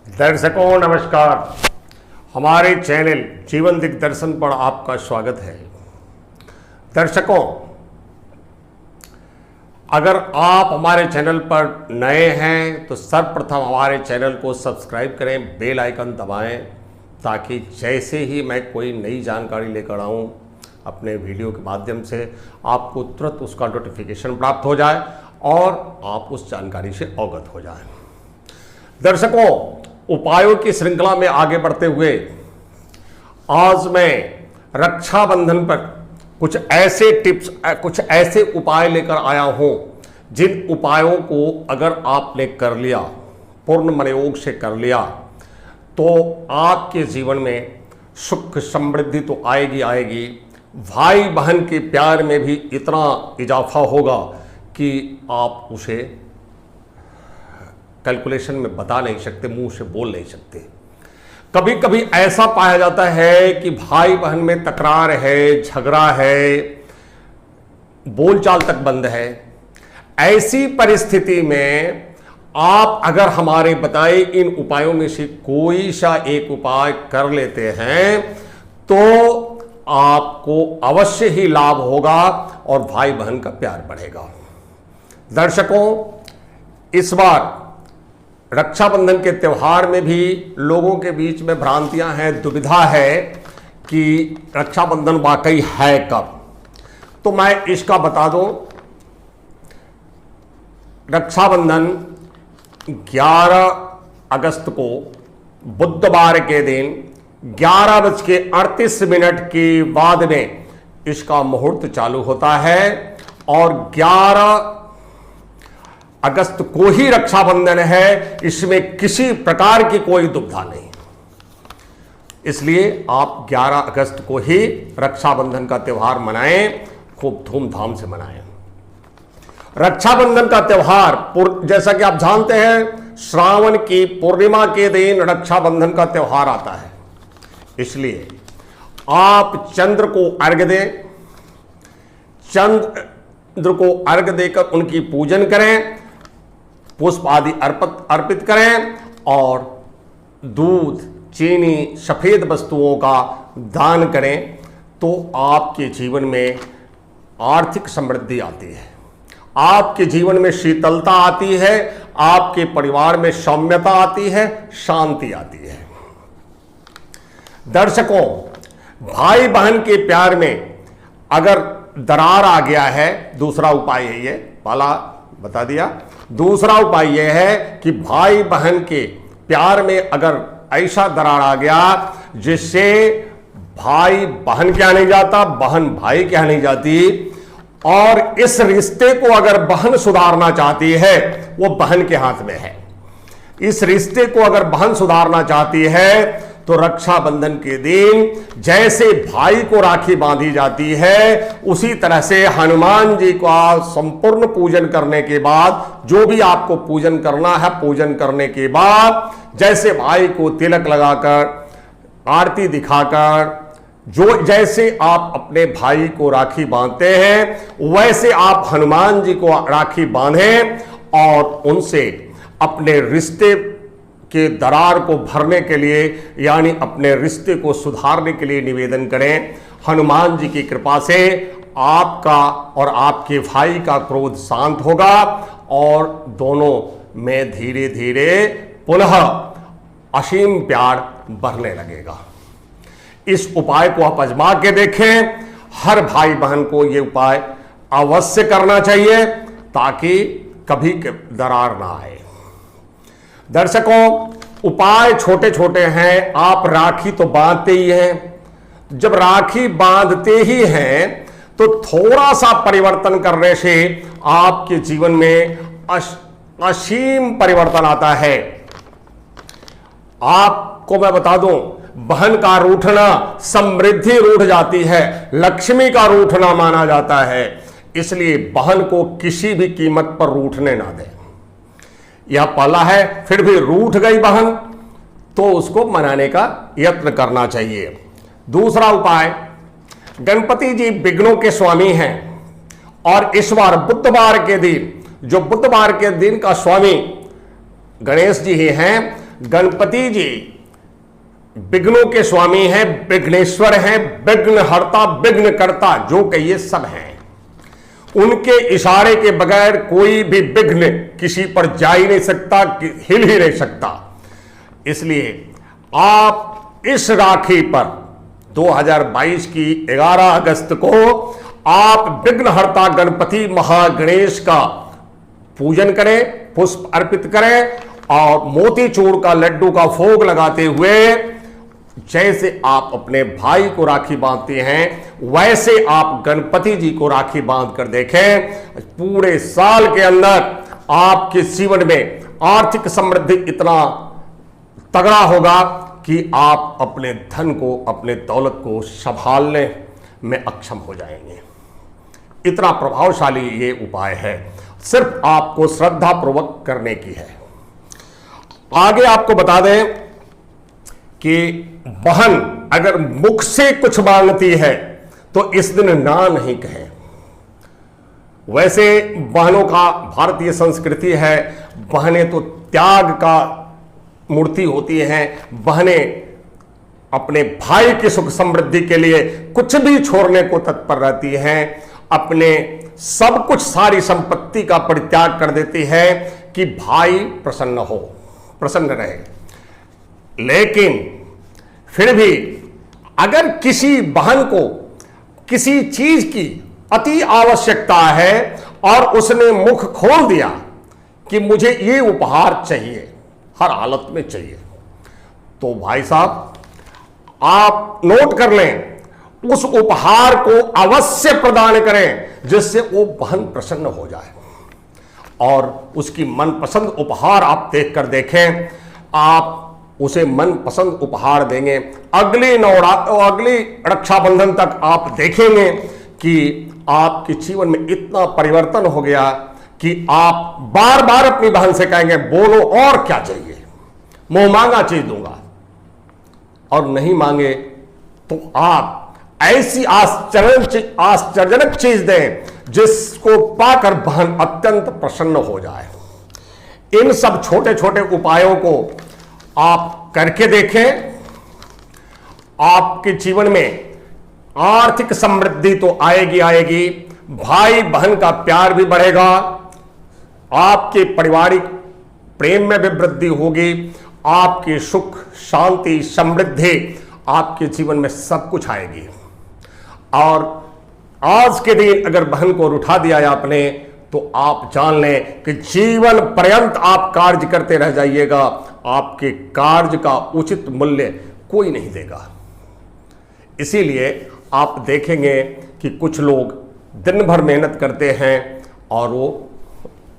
दर्शकों नमस्कार। हमारे चैनल जीवन दिग्दर्शन पर आपका स्वागत है। दर्शकों, अगर आप हमारे चैनल पर नए हैं तो सर्वप्रथम हमारे चैनल को सब्सक्राइब करें, बेल आइकन दबाएं, ताकि जैसे ही मैं कोई नई जानकारी लेकर आऊं अपने वीडियो के माध्यम से आपको तुरंत उसका नोटिफिकेशन प्राप्त हो जाए और आप उस जानकारी से अवगत हो जाएं। दर्शकों, उपायों की श्रृंखला में आगे बढ़ते हुए आज मैं रक्षाबंधन पर कुछ ऐसे टिप्स, कुछ ऐसे उपाय लेकर आया हूं जिन उपायों को अगर आपने कर लिया, पूर्ण मनयोग से कर लिया, तो आपके जीवन में सुख समृद्धि तो आएगी। भाई बहन के प्यार में भी इतना इजाफा होगा कि आप उसे कैलकुलेशन में बता नहीं सकते, मुंह से बोल नहीं सकते। कभी कभी ऐसा पाया जाता है कि भाई बहन में तकरार है, झगड़ा है, बोलचाल तक बंद है। ऐसी परिस्थिति में आप अगर हमारे बताए इन उपायों में से कोई सा एक उपाय कर लेते हैं तो आपको अवश्य ही लाभ होगा और भाई बहन का प्यार बढ़ेगा। दर्शकों, इस बार रक्षाबंधन के त्यौहार में भी लोगों के बीच में भ्रांतियां हैं, दुविधा है कि रक्षाबंधन वाकई है कब। तो मैं इसका बता दूं, रक्षाबंधन 11 अगस्त को बुधवार के दिन 11:38 के बाद में इसका मुहूर्त चालू होता है और 11 अगस्त को ही रक्षाबंधन है। इसमें किसी प्रकार की कोई दुविधा नहीं। इसलिए आप 11 अगस्त को ही रक्षाबंधन का त्यौहार मनाएं, खूब धूमधाम से मनाएं। रक्षाबंधन का त्यौहार जैसा कि आप जानते हैं, श्रावण की पूर्णिमा के दिन रक्षाबंधन का त्यौहार आता है। इसलिए आप चंद्र को अर्घ्य दें, चंद्र को अर्घ्य देकर उनकी पूजन करें, पुष्प आदि अर्पित करें और दूध, चीनी, सफेद वस्तुओं का दान करें, तो आपके जीवन में आर्थिक समृद्धि आती है, आपके जीवन में शीतलता आती है, आपके परिवार में सौम्यता आती है, शांति आती है। दर्शकों, भाई बहन के प्यार में अगर दरार आ गया है, दूसरा उपाय है, ये पहला बता दिया। दूसरा उपाय यह है कि भाई बहन के प्यार में अगर ऐसा दरार आ गया जिससे भाई बहन के यहाँ नहीं जाता, बहन भाई के यहाँ नहीं जाती, और इस रिश्ते को अगर बहन सुधारना चाहती है, वो बहन के हाथ में है। इस रिश्ते को अगर बहन सुधारना चाहती है तो रक्षाबंधन के दिन जैसे भाई को राखी बांधी जाती है, उसी तरह से हनुमान जी का संपूर्ण पूजन करने के बाद, जो भी आपको पूजन करना है, पूजन करने के बाद जैसे भाई को तिलक लगाकर, आरती दिखाकर, जो जैसे आप अपने भाई को राखी बांधते हैं, वैसे आप हनुमान जी को राखी बांधें और उनसे अपने रिश्ते के दरार को भरने के लिए, यानी अपने रिश्ते को सुधारने के लिए निवेदन करें। हनुमान जी की कृपा से आपका और आपके भाई का क्रोध शांत होगा और दोनों में धीरे धीरे पुनः असीम प्यार बढ़ने लगेगा। इस उपाय को आप आजमा के देखें। हर भाई बहन को यह उपाय अवश्य करना चाहिए ताकि कभी दरार ना आए। दर्शकों, उपाय छोटे छोटे हैं। आप राखी तो बांधते ही हैं। जब राखी बांधते ही हैं तो थोड़ा सा परिवर्तन करने से आपके जीवन में असीम परिवर्तन आता है। आपको मैं बता दूं, बहन का रूठना समृद्धि रूठ जाती है, लक्ष्मी का रूठना माना जाता है। इसलिए बहन को किसी भी कीमत पर रूठने ना दें। यह पहला है। फिर भी रूठ गई बहन तो उसको मनाने का यत्न करना चाहिए। दूसरा उपाय, गणपति जी विघ्नों के स्वामी हैं और इस बार बुधवार के दिन, जो बुधवार के दिन का स्वामी गणेश जी ही हैं, गणपति जी विघ्नों के स्वामी हैं, विघ्नेश्वर हैं, विघ्नहर्ता, विघ्नकर्ता, जो कहिए सब हैं। उनके इशारे के बगैर कोई भी विघ्न किसी पर जा ही नहीं सकता, हिल ही नहीं सकता। इसलिए आप इस राखी पर 2022 की 11 अगस्त को आप विघ्नहर्ता गणपति महागणेश का पूजन करें, पुष्प अर्पित करें और मोतीचूर का लड्डू का भोग लगाते हुए जैसे आप अपने भाई को राखी बांधते हैं वैसे आप गणपति जी को राखी बांध कर देखें। पूरे साल के अंदर आपके जीवन में आर्थिक समृद्धि इतना तगड़ा होगा कि आप अपने धन को, अपने दौलत को संभालने में अक्षम हो जाएंगे। इतना प्रभावशाली ये उपाय है, सिर्फ आपको श्रद्धा पूर्वक करने की है। आगे आपको बता दें कि बहन अगर मुख से कुछ मांगती है तो इस दिन ना नहीं कहें। वैसे बहनों का भारतीय संस्कृति है, बहनें तो त्याग का मूर्ति होती हैं। बहनें अपने भाई की सुख समृद्धि के लिए कुछ भी छोड़ने को तत्पर रहती हैं, अपने सब कुछ, सारी संपत्ति का परित्याग कर देती है कि भाई प्रसन्न हो, प्रसन्न रहे। लेकिन फिर भी अगर किसी बहन को किसी चीज की अति आवश्यकता है और उसने मुख खोल दिया कि मुझे ये उपहार चाहिए, हर हालत में चाहिए, तो भाई साहब आप नोट कर लें, उस उपहार को अवश्य प्रदान करें जिससे वो बहन प्रसन्न हो जाए और उसकी मनपसंद उपहार आप देख कर देखें। आप उसे मनपसंद उपहार देंगे, अगली रक्षाबंधन तक आप देखेंगे कि आपके जीवन में इतना परिवर्तन हो गया कि आप बार बार अपनी बहन से कहेंगे बोलो और क्या चाहिए, मुंह मांगा चीज दूंगा। और नहीं मांगे तो आप ऐसी आश्चर्यजनक चीज दें जिसको पाकर बहन अत्यंत प्रसन्न हो जाए। इन सब छोटे छोटे उपायों को आप करके देखें, आपके जीवन में आर्थिक समृद्धि तो आएगी आएगी, भाई बहन का प्यार भी बढ़ेगा, आपके पारिवारिक प्रेम में भी वृद्धि होगी, आपकी सुख शांति समृद्धि आपके जीवन में सब कुछ आएगी। और आज के दिन अगर बहन को रुठा दिया है आपने तो आप जान लें कि जीवन पर्यंत आप कार्य करते रह जाइएगा, आपके कार्य का उचित मूल्य कोई नहीं देगा। इसीलिए आप देखेंगे कि कुछ लोग दिन भर मेहनत करते हैं और वो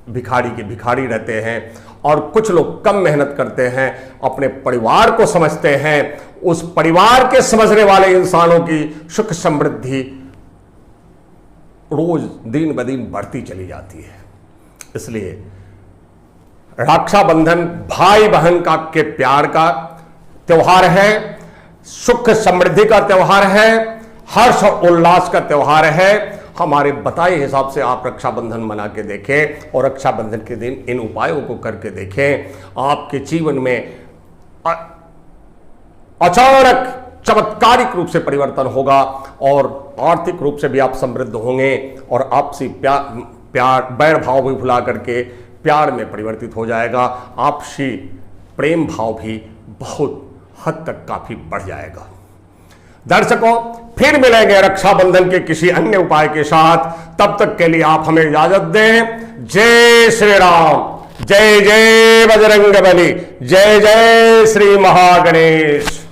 भिखारी के भिखारी रहते हैं, और कुछ लोग कम मेहनत करते हैं, अपने परिवार को समझते हैं, उस परिवार के समझने वाले इंसानों की सुख समृद्धि रोज दिन ब दिन बढ़ती चली जाती है। इसलिए रक्षाबंधन भाई बहन का के प्यार का त्योहार है, सुख समृद्धि का त्योहार है, हर्ष और उल्लास का त्योहार है। हमारे बताए हिसाब से आप रक्षाबंधन मना के देखें और रक्षाबंधन के दिन इन उपायों को करके देखें, आपके जीवन में अचानक चमत्कारिक रूप से परिवर्तन होगा और आर्थिक रूप से भी आप समृद्ध होंगे और आपसी प्यार बैर भाव भी भुला करके प्यार में परिवर्तित हो जाएगा। आपसी प्रेम भाव भी बहुत हद तक काफी बढ़ जाएगा। दर्शकों, फिर मिलेंगे रक्षाबंधन के किसी अन्य उपाय के साथ। तब तक के लिए आप हमें इजाजत दें। जय श्री राम, जय जय बजरंग बली, जय जय श्री महागणेश।